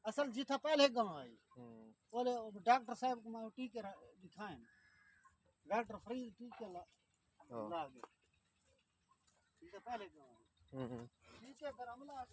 असल जिथा पहले गाँव आई बोले डॉक्टर साहब को मैं टीके दिखाएं डॉक्टर फ्री टीके ला गए ठीक है पहले गाँव टीके पर हमला